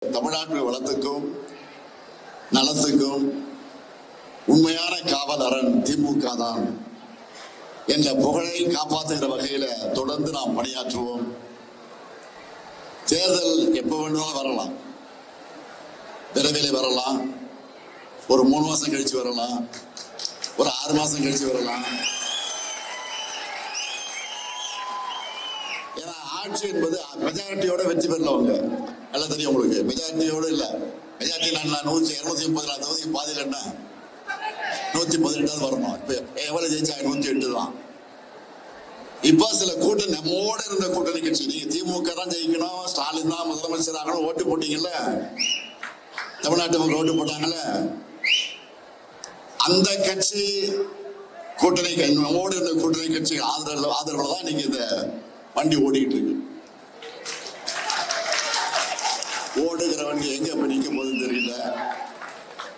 தமிழ்நாட்டு வளத்துக்கும் நலத்துக்கும் உண்மையான காவலரன் திமுக தான் என்ற புகழை காப்பாற்றுகிற வகையில தொடர்ந்து நாம் பணியாற்றுவோம். தேர்தல் எப்ப வேணுமாலும் வரலாம், விரைவில் வரலாம், ஒரு 3 மாசம் கழிச்சு வரலாம், ஒரு 6 மாசம் கழிச்சு வரலாம். ஏன்னா ஆட்சி என்பது மெஜாரிட்டியோட வெற்றி பெறலவங்க நல்லா தெரியும் உங்களுக்கு. மெஜாரிட்டியோட இல்ல, மெஜாரிட்டி நான் 230 தொகுதிக்கு பாதியில் என்ன 118 வரணும். இப்ப எவ்வளவு ஜெயிச்சா 108 தான். இப்ப சில கூட்டணி நம்மோட இருந்த கூட்டணி கட்சி, நீங்க திமுக தான் ஜெயிக்கணும், ஸ்டாலின் தான் முதலமைச்சர் ஆகணும் ஓட்டு போட்டீங்கல்ல, தமிழ்நாட்டு மக்கள் ஓட்டு போட்டாங்கல்ல, அந்த கட்சி கூட்டணி நம்மோடு இருந்த கூட்டணி கட்சி ஆதரவுல தான் நீங்க இந்த வண்டி ஓடிக்கிட்டு இருக்கு. ஓடுகிற வண்டி எங்க இப்ப நிக்க